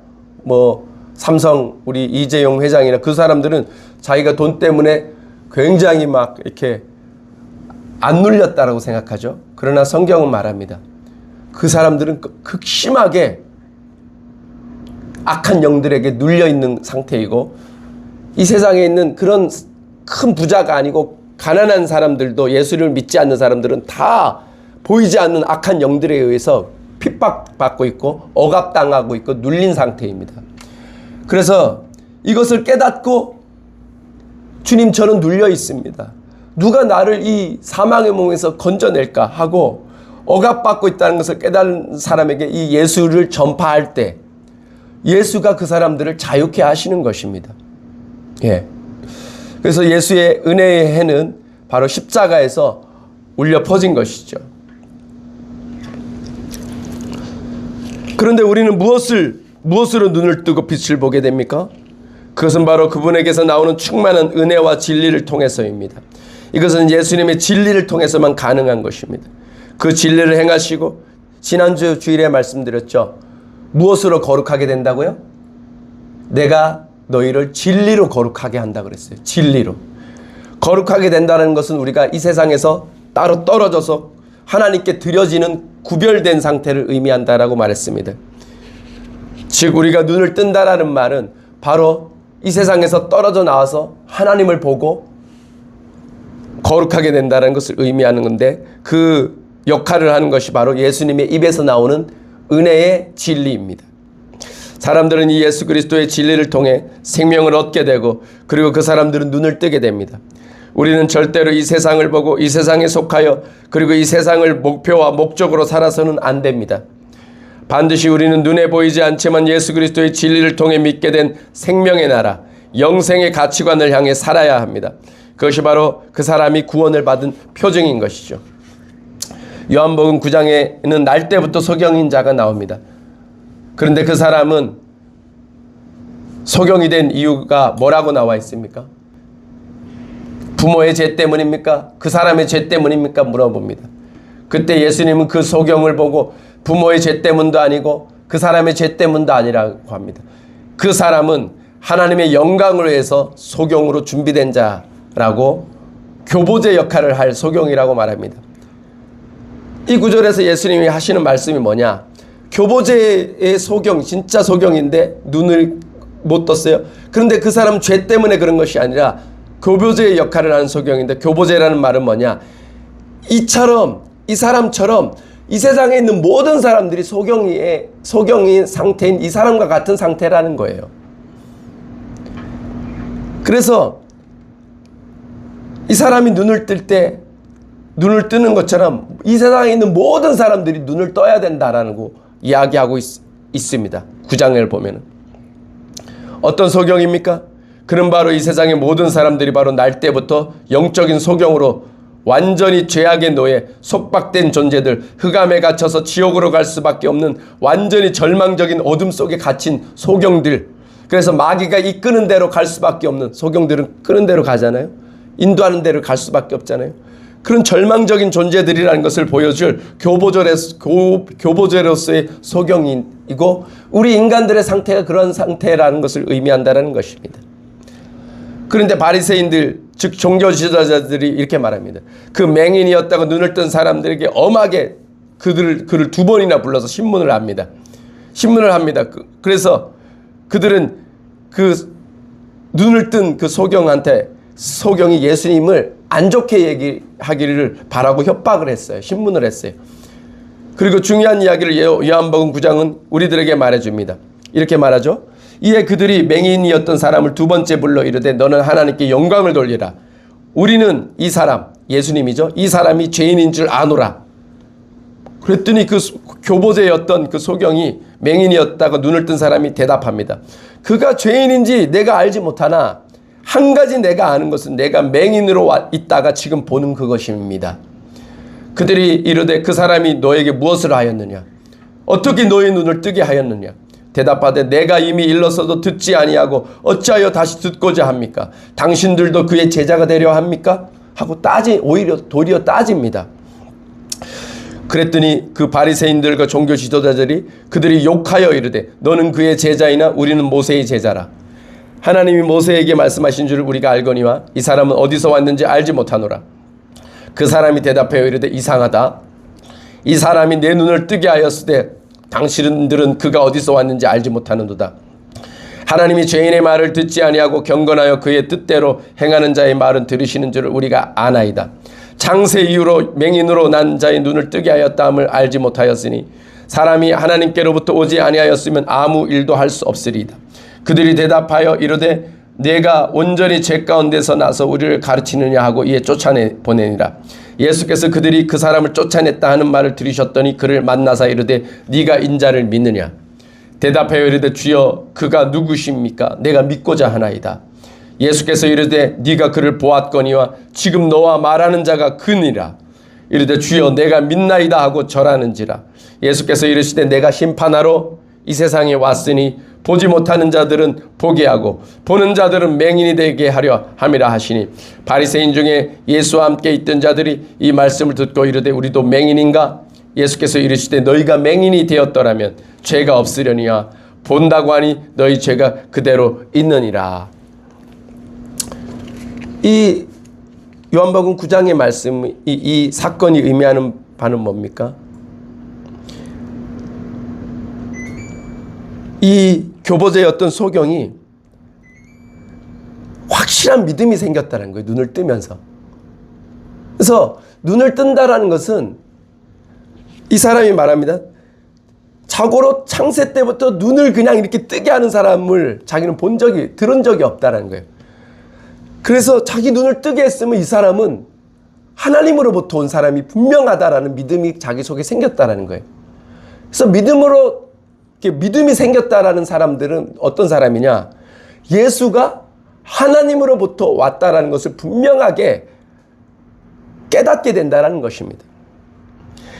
[SPEAKER 1] 삼성 우리 이재용 회장이나 그 사람들은 자기가 돈 때문에 굉장히 막 이렇게 안 눌렸다라고 생각하죠. 그러나 성경은 말합니다. 그 사람들은 극심하게 악한 영들에게 눌려있는 상태이고 이 세상에 있는 그런 큰 부자가 아니고 가난한 사람들도 예수를 믿지 않는 사람들은 다 보이지 않는 악한 영들에 의해서 핍박받고 있고 억압당하고 있고 눌린 상태입니다. 그래서 이것을 깨닫고 주님 저는 눌려 있습니다. 누가 나를 이 사망의 몸에서 건져낼까 하고 억압받고 있다는 것을 깨달은 사람에게 이 예수를 전파할 때 예수가 그 사람들을 자유케 하시는 것입니다. 예. 그래서 예수의 은혜의 해는 바로 십자가에서 울려 퍼진 것이죠. 그런데 우리는 무엇으로 눈을 뜨고 빛을 보게 됩니까? 그것은 바로 그분에게서 나오는 충만한 은혜와 진리를 통해서입니다. 이것은 예수님의 진리를 통해서만 가능한 것입니다. 그 진리를 행하시고 지난주 주일에 말씀드렸죠. 무엇으로 거룩하게 된다고요? 내가 너희를 진리로 거룩하게 한다 그랬어요. 진리로. 거룩하게 된다는 것은 우리가 이 세상에서 따로 떨어져서 하나님께 드려지는 구별된 상태를 의미한다라고 말했습니다. 즉 우리가 눈을 뜬다라는 말은 바로 이 세상에서 떨어져 나와서 하나님을 보고 거룩하게 된다는 것을 의미하는 건데 그 역할을 하는 것이 바로 예수님의 입에서 나오는 은혜의 진리입니다. 사람들은 이 예수 그리스도의 진리를 통해 생명을 얻게 되고 그리고 그 사람들은 눈을 뜨게 됩니다. 우리는 절대로 이 세상을 보고 이 세상에 속하여 그리고 이 세상을 목표와 목적으로 살아서는 안 됩니다. 반드시 우리는 눈에 보이지 않지만 예수 그리스도의 진리를 통해 믿게 된 생명의 나라, 영생의 가치관을 향해 살아야 합니다. 그것이 바로 그 사람이 구원을 받은 표징인 것이죠. 요한복음 9장에는 날 때부터 소경인 자가 나옵니다. 그런데 그 사람은 소경이 된 이유가 뭐라고 나와 있습니까? 부모의 죄 때문입니까? 그 사람의 죄 때문입니까? 물어봅니다. 그때 예수님은 그 소경을 보고 부모의 죄 때문도 아니고 그 사람의 죄 때문도 아니라고 합니다. 그 사람은 하나님의 영광을 위해서 소경으로 준비된 자라고 교보제 역할을 할 소경이라고 말합니다. 이 구절에서 예수님이 하시는 말씀이 뭐냐? 교보제의 소경, 진짜 소경인데 눈을 못 떴어요. 그런데 그 사람 죄 때문에 그런 것이 아니라 교보제의 역할을 하는 소경인데 교보제라는 말은 뭐냐? 이 사람처럼 이 세상에 있는 모든 사람들이 소경인 상태인 이 사람과 같은 상태라는 거예요. 그래서 이 사람이 눈을 뜨는 것처럼 이 세상에 있는 모든 사람들이 눈을 떠야 된다라는 거 이야기하고 있습니다. 9장을 보면 어떤 소경입니까? 그는 바로 이 세상의 모든 사람들이 바로 날 때부터 영적인 소경으로 완전히 죄악의 노예, 속박된 존재들, 흑암에 갇혀서 지옥으로 갈 수밖에 없는 완전히 절망적인 어둠 속에 갇힌 소경들. 그래서 마귀가 이끄는 대로 갈 수밖에 없는 소경들은 끄는 대로 가잖아요. 인도하는 대로 갈 수밖에 없잖아요. 그런 절망적인 존재들이라는 것을 보여줄 교보제로서의 소경이고 우리 인간들의 상태가 그런 상태라는 것을 의미한다는 것입니다. 그런데 바리새인들 즉 종교 지도자들이 이렇게 말합니다. 그 맹인이었다고 눈을 뜬 사람들에게 엄하게 그를 두 번이나 불러서 신문을 합니다. 그래서 그들은 그 눈을 뜬 그 소경이 예수님을 안 좋게 얘기하기를 바라고 협박을 했어요. 신문을 했어요. 그리고 중요한 이야기를 요한복음 9장은 우리들에게 말해줍니다. 이렇게 말하죠. 이에 그들이 맹인이었던 사람을 두 번째 불러 이르되 너는 하나님께 영광을 돌리라. 우리는 이 사람, 예수님이죠. 이 사람이 죄인인 줄 아노라. 그랬더니 그 교보제였던 그 소경이 맹인이었다고 눈을 뜬 사람이 대답합니다. 그가 죄인인지 내가 알지 못하나 한 가지 내가 아는 것은 내가 맹인으로 있다가 지금 보는 그것입니다. 그들이 이르되 그 사람이 너에게 무엇을 하였느냐? 어떻게 너의 눈을 뜨게 하였느냐? 대답하되 내가 이미 일렀어도 듣지 아니하고 어찌하여 다시 듣고자 합니까? 당신들도 그의 제자가 되려 합니까? 하고 오히려 도리어 따집니다. 그랬더니 그 바리새인들과 종교 지도자들이 그들이 욕하여 이르되 너는 그의 제자이나 우리는 모세의 제자라. 하나님이 모세에게 말씀하신 줄을 우리가 알거니와 이 사람은 어디서 왔는지 알지 못하노라. 그 사람이 대답하여 이르되 이상하다. 이 사람이 내 눈을 뜨게 하였으되 당신들은 그가 어디서 왔는지 알지 못하는도다. 하나님이 죄인의 말을 듣지 아니하고 경건하여 그의 뜻대로 행하는 자의 말은 들으시는 줄을 우리가 아나이다. 창세 이후로 맹인으로 난 자의 눈을 뜨게 하였다함을 알지 못하였으니 사람이 하나님께로부터 오지 아니하였으면 아무 일도 할 수 없으리이다. 그들이 대답하여 이르되 내가 온전히 죄 가운데서 나서 우리를 가르치느냐 하고 이에 쫓아내 보내니라. 예수께서 그들이 그 사람을 쫓아냈다 하는 말을 들으셨더니 그를 만나사 이르되 네가 인자를 믿느냐. 대답하여 이르되 주여 그가 누구십니까? 내가 믿고자 하나이다. 예수께서 이르되 네가 그를 보았거니와 지금 너와 말하는 자가 그니라. 이르되 주여 내가 믿나이다 하고 절하는지라. 예수께서 이르시되 내가 심판하러 이 세상에 왔으니 보지 못하는 자들은 보게 하고 보는 자들은 맹인이 되게 하려 함이라 하시니 바리새인 중에 예수와 함께 있던 자들이 이 말씀을 듣고 이르되 우리도 맹인인가? 예수께서 이르시되 너희가 맹인이 되었더라면 죄가 없으려니와 본다고 하니 너희 죄가 그대로 있느니라. 이 요한복음 9장의 말씀, 이 사건이 의미하는 바는 뭡니까? 이 교보제의 어떤 소경이 확실한 믿음이 생겼다는 거예요. 눈을 뜨면서. 그래서 눈을 뜬다라는 것은 이 사람이 말합니다. 자고로 창세 때부터 눈을 그냥 이렇게 뜨게 하는 사람을 자기는 들은 적이 없다는 거예요. 그래서 자기 눈을 뜨게 했으면 이 사람은 하나님으로부터 온 사람이 분명하다라는 믿음이 자기 속에 생겼다라는 거예요. 그래서 믿음이 생겼다라는 사람들은 어떤 사람이냐? 예수가 하나님으로부터 왔다라는 것을 분명하게 깨닫게 된다라는 것입니다.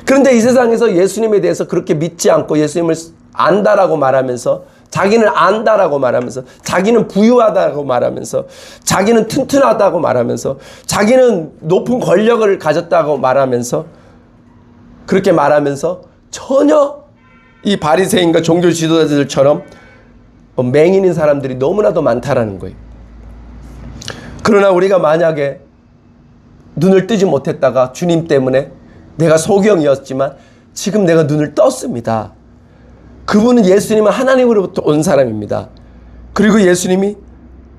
[SPEAKER 1] 그런데 이 세상에서 예수님에 대해서 그렇게 믿지 않고 예수님을 안다라고 말하면서 자기는 안다라고 말하면서 자기는 부유하다고 말하면서 자기는 튼튼하다고 말하면서 자기는 높은 권력을 가졌다고 말하면서 그렇게 말하면서 전혀 이 바리새인과 종교 지도자들처럼 맹인인 사람들이 너무나도 많다라는 거예요. 그러나 우리가 만약에 눈을 뜨지 못했다가 주님 때문에 내가 소경이었지만 지금 내가 눈을 떴습니다. 그분은 예수님은 하나님으로부터 온 사람입니다. 그리고 예수님이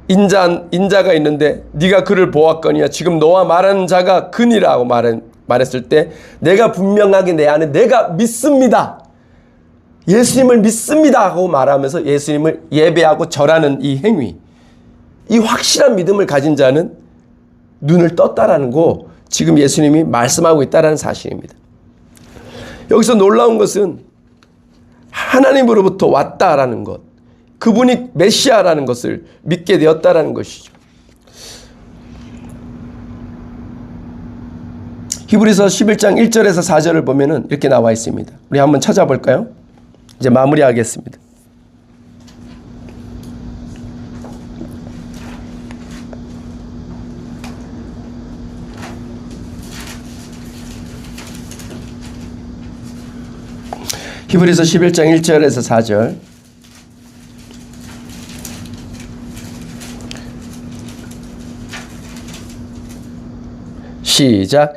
[SPEAKER 1] 인자가 있는데 네가 그를 보았거니와 지금 너와 말하는 자가 그니라고 말했을 때 내가 분명하게 내 안에 내가 믿습니다. 예수님을 믿습니다 하고 말하면서 예수님을 예배하고 절하는 이 행위, 이 확실한 믿음을 가진 자는 눈을 떴다라는 거 지금 예수님이 말씀하고 있다는 사실입니다. 여기서 놀라운 것은 하나님으로부터 왔다라는 것, 그분이 메시아라는 것을 믿게 되었다라는 것이죠. 히브리서 11장 1절에서 4절을 보면은 이렇게 나와 있습니다. 우리 한번 찾아볼까요? 이제 마무리하겠습니다. 히브리서 11장 1절에서 4절. 시작.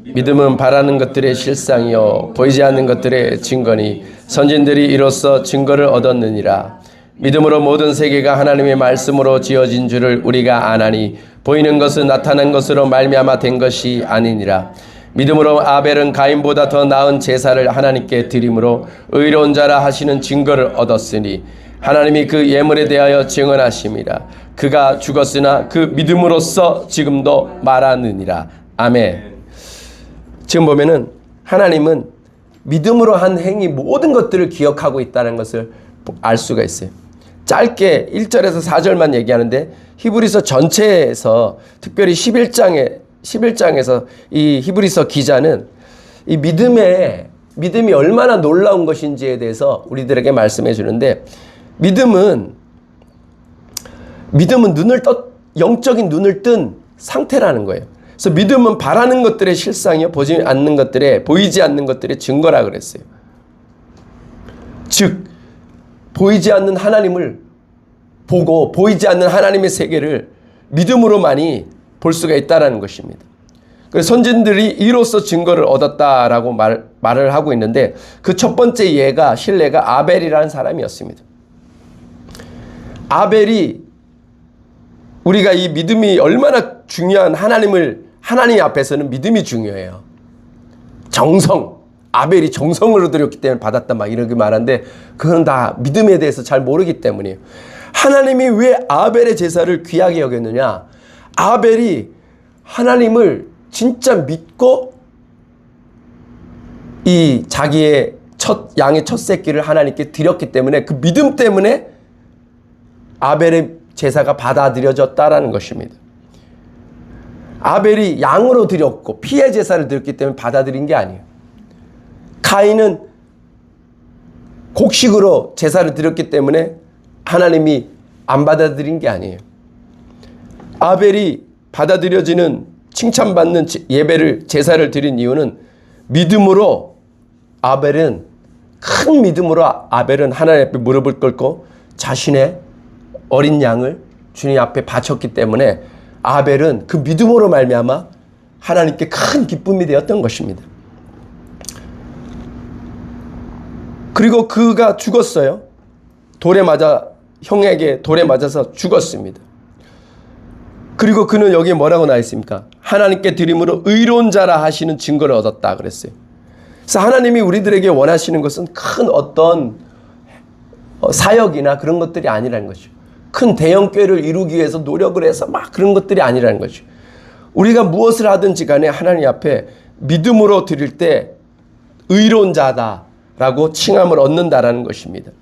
[SPEAKER 1] 믿음은 바라는 것들의 실상이요 보이지 않는 것들의 증거니 선진들이 이로써 증거를 얻었느니라. 믿음으로 모든 세계가 하나님의 말씀으로 지어진 줄을 우리가 아나니 보이는 것은 나타난 것으로 말미암아 된 것이 아니니라. 믿음으로 아벨은 가인보다 더 나은 제사를 하나님께 드림으로 의로운 자라 하시는 증거를 얻었으니 하나님이 그 예물에 대하여 증언하심이라. 그가 죽었으나 그 믿음으로써 지금도 말하느니라. 아멘. 지금 보면은 하나님은 믿음으로 한 행위 모든 것들을 기억하고 있다는 것을 알 수가 있어요. 짧게 1절에서 4절만 얘기하는데 히브리서 전체에서 특별히 11장에서 이 히브리서 기자는 이 믿음이 얼마나 놀라운 것인지에 대해서 우리들에게 말씀해 주는데 믿음은 영적인 눈을 뜬 상태라는 거예요. 그래서 믿음은 바라는 것들의 실상이요 보이지 않는 것들의 증거라 그랬어요. 즉 보이지 않는 하나님을 보고 보이지 않는 하나님의 세계를 믿음으로만이 볼 수가 있다라는 것입니다. 그래서 선진들이 이로써 증거를 얻었다라고 말을 하고 있는데 그 첫 번째 예가 신뢰가 아벨이라는 사람이었습니다. 아벨이 우리가 이 믿음이 얼마나 중요한 하나님 앞에서는 믿음이 중요해요. 정성. 아벨이 정성으로 드렸기 때문에 받았다 막 이렇게 말하는데 그건 다 믿음에 대해서 잘 모르기 때문이에요. 하나님이 왜 아벨의 제사를 귀하게 여겼느냐? 아벨이 하나님을 진짜 믿고 이 자기의 양의 첫 새끼를 하나님께 드렸기 때문에 그 믿음 때문에 아벨의 제사가 받아들여졌다라는 것입니다. 아벨이 양으로 드렸고 피의 제사를 드렸기 때문에 받아들인 게 아니에요. 가인은 곡식으로 제사를 드렸기 때문에 하나님이 안 받아들인 게 아니에요. 아벨이 받아들여지는 칭찬받는 예배를 제사를 드린 이유는 믿음으로 큰 믿음으로 아벨은 하나님 앞에 무릎을 꿇고 자신의 어린 양을 주님 앞에 바쳤기 때문에 아벨은 그 믿음으로 말미암아 하나님께 큰 기쁨이 되었던 것입니다. 그리고 그가 죽었어요. 형에게 돌에 맞아서 죽었습니다. 그리고 그는 여기에 뭐라고 나와 있습니까? 하나님께 드림으로 의로운 자라 하시는 증거를 얻었다 그랬어요. 그래서 하나님이 우리들에게 원하시는 것은 큰 어떤 사역이나 그런 것들이 아니라는 거죠. 큰 대형교회를 이루기 위해서 노력을 해서 막 그런 것들이 아니라는 거죠. 우리가 무엇을 하든지 간에 하나님 앞에 믿음으로 드릴 때 의로운 자다라고 칭함을 얻는다라는 것입니다.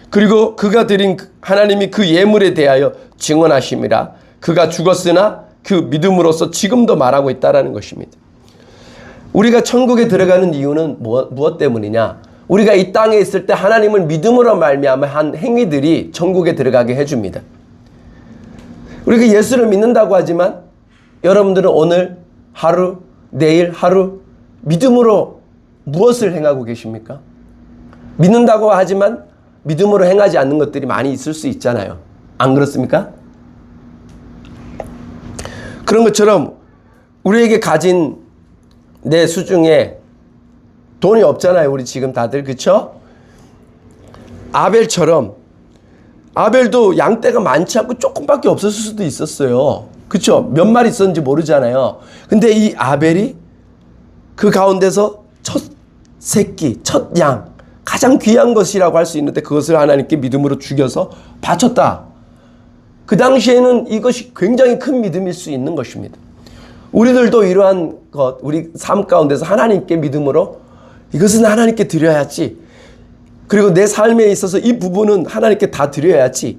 [SPEAKER 1] 그리고 그가 드린 하나님이 그 예물에 대하여 증언하심이라 그가 죽었으나 그 믿음으로써 지금도 말하고 있다라는 것입니다. 우리가 천국에 들어가는 이유는 무엇 때문이냐? 우리가 이 땅에 있을 때 하나님을 믿음으로 말미암아 한 행위들이 천국에 들어가게 해줍니다. 우리가 예수를 믿는다고 하지만 여러분들은 오늘 하루, 내일 하루 믿음으로 무엇을 행하고 계십니까? 믿는다고 하지만 믿음으로 행하지 않는 것들이 많이 있을 수 있잖아요. 안 그렇습니까? 그런 것처럼 우리에게 가진 내 수중에 돈이 없잖아요. 우리 지금 다들 그렇죠? 아벨처럼 아벨도 양떼가 많지 않고 조금밖에 없었을 수도 있었어요. 그렇죠? 몇 마리 있었는지 모르잖아요. 근데 이 아벨이 그 가운데서 첫 새끼, 첫 양, 가장 귀한 것이라고 할 수 있는데 그것을 하나님께 믿음으로 죽여서 바쳤다. 그 당시에는 이것이 굉장히 큰 믿음일 수 있는 것입니다. 우리들도 이러한 것, 우리 삶 가운데서 하나님께 믿음으로 이것은 하나님께 드려야지. 그리고 내 삶에 있어서 이 부분은 하나님께 다 드려야지.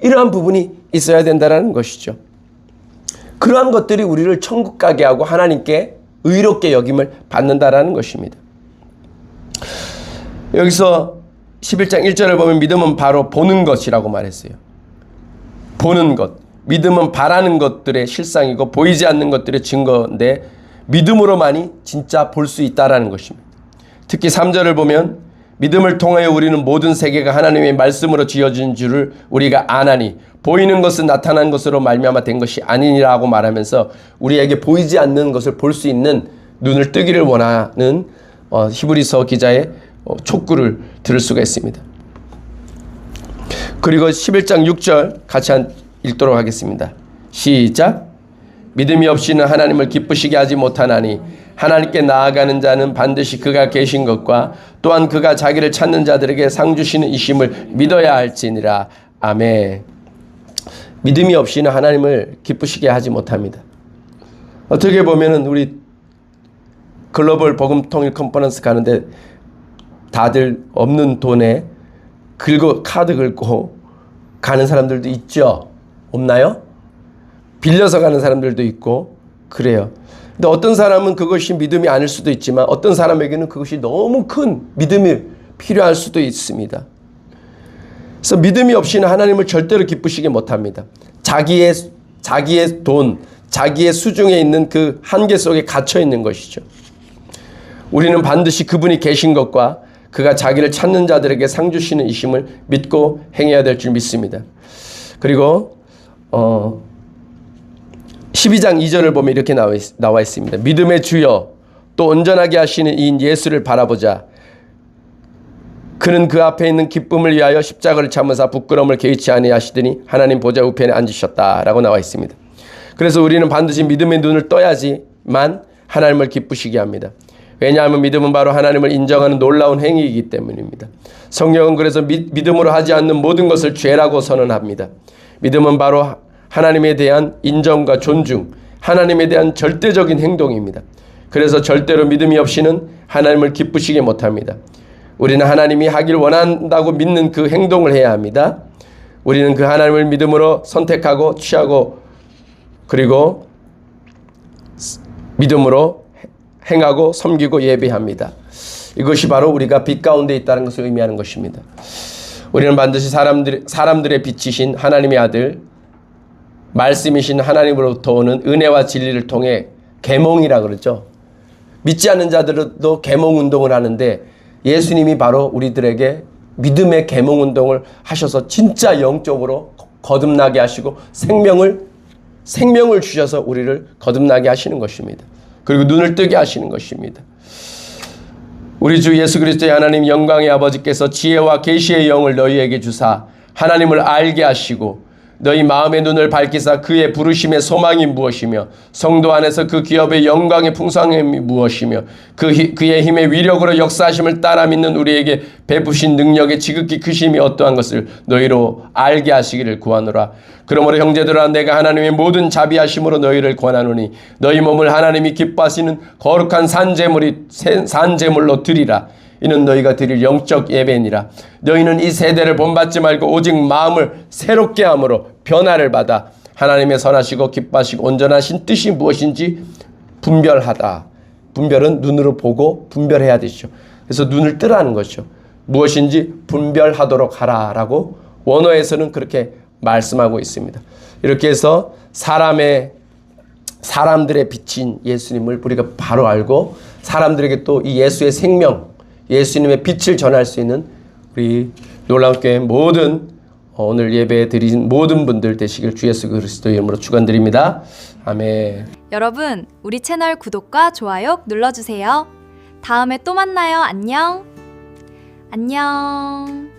[SPEAKER 1] 이러한 부분이 있어야 된다는 것이죠. 그러한 것들이 우리를 천국 가게 하고 하나님께 의롭게 여김을 받는다라는 것입니다. 여기서 11장 1절을 보면 믿음은 바로 보는 것이라고 말했어요. 보는 것. 믿음은 바라는 것들의 실상이고 보이지 않는 것들의 증거인데 믿음으로만이 진짜 볼 수 있다라는 것입니다. 특히 3절을 보면 믿음을 통하여 우리는 모든 세계가 하나님의 말씀으로 지어진 줄을 우리가 아나니 보이는 것은 나타난 것으로 말미암아 된 것이 아니니라고 말하면서 우리에게 보이지 않는 것을 볼 수 있는 눈을 뜨기를 원하는 히브리서 기자의 촉구를 들을 수가 있습니다. 그리고 11장 6절 같이 읽도록 하겠습니다. 시작. 믿음이 없이는 하나님을 기쁘시게 하지 못하나니 하나님께 나아가는 자는 반드시 그가 계신 것과 또한 그가 자기를 찾는 자들에게 상 주시는 이심을 믿어야 할지니라. 아멘. 믿음이 없이는 하나님을 기쁘시게 하지 못합니다. 어떻게 보면은 우리 글로벌 복음 통일 컨퍼런스 가는데 다들 없는 돈에 카드 긁고 가는 사람들도 있죠. 없나요? 빌려서 가는 사람들도 있고 그래요. 근데 어떤 사람은 그것이 믿음이 아닐 수도 있지만 어떤 사람에게는 그것이 너무 큰 믿음이 필요할 수도 있습니다. 그래서 믿음이 없이는 하나님을 절대로 기쁘시게 못합니다. 자기의 돈, 자기의 수중에 있는 그 한계 속에 갇혀 있는 것이죠. 우리는 반드시 그분이 계신 것과 그가 자기를 찾는 자들에게 상 주시는 이심을 믿고 행해야 될 줄 믿습니다. 그리고 12장 2절을 보면 이렇게 나와 있습니다. 믿음의 주여 또 온전하게 하시는 이인 예수를 바라보자. 그는 그 앞에 있는 기쁨을 위하여 십자가를 참으사 부끄러움을 개의치 아니하시더니 하나님 보좌 우편에 앉으셨다라고 나와 있습니다. 그래서 우리는 반드시 믿음의 눈을 떠야지만 하나님을 기쁘시게 합니다. 왜냐하면 믿음은 바로 하나님을 인정하는 놀라운 행위이기 때문입니다. 성령은 그래서 믿음으로 하지 않는 모든 것을 죄라고 선언합니다. 믿음은 바로 하나님에 대한 인정과 존중, 하나님에 대한 절대적인 행동입니다. 그래서 절대로 믿음이 없이는 하나님을 기쁘시게 못합니다. 우리는 하나님이 하길 원한다고 믿는 그 행동을 해야 합니다. 우리는 그 하나님을 믿음으로 선택하고 취하고 그리고 믿음으로 행하고 섬기고 예배합니다. 이것이 바로 우리가 빛 가운데 있다는 것을 의미하는 것입니다. 우리는 반드시 사람들의 빛이신 하나님의 아들, 말씀이신 하나님으로부터 오는 은혜와 진리를 통해 계몽이라 그러죠. 믿지 않는 자들도 계몽 운동을 하는데 예수님이 바로 우리들에게 믿음의 계몽 운동을 하셔서 진짜 영적으로 거듭나게 하시고 생명을 주셔서 우리를 거듭나게 하시는 것입니다. 그리고 눈을 뜨게 하시는 것입니다. 우리 주 예수 그리스도의 하나님 영광의 아버지께서 지혜와 계시의 영을 너희에게 주사 하나님을 알게 하시고 너희 마음의 눈을 밝히사 그의 부르심의 소망이 무엇이며 성도 안에서 그 기업의 영광의 풍성함이 무엇이며 그의 힘의 위력으로 역사하심을 따라 믿는 우리에게 베푸신 능력의 지극히 크심이 어떠한 것을 너희로 알게 하시기를 구하노라. 그러므로 형제들아 내가 하나님의 모든 자비하심으로 너희를 권하노니 너희 몸을 하나님이 기뻐하시는 거룩한 산제물로 드리라. 이는 너희가 드릴 영적 예배니라. 너희는 이 세대를 본받지 말고 오직 마음을 새롭게 함으로 변화를 받아 하나님의 선하시고 기뻐하시고 온전하신 뜻이 무엇인지 분별하다. 분별은 눈으로 보고 분별해야 되죠. 그래서 눈을 뜨라는 것이죠. 무엇인지 분별하도록 하라라고 원어에서는 그렇게 말씀하고 있습니다. 이렇게 해서 사람들의 빛인 예수님을 우리가 바로 알고 사람들에게 또 이 예수의 생명, 예수님의 빛을 전할 수 있는 우리 놀라운 교회 모든 오늘 예배 드린 모든 분들 되시길 주 예수 그리스도의 이름으로 축원드립니다. 아멘.
[SPEAKER 3] 여러분, 우리 채널 구독과 좋아요 눌러주세요. 다음에 또 만나요. 안녕. 안녕.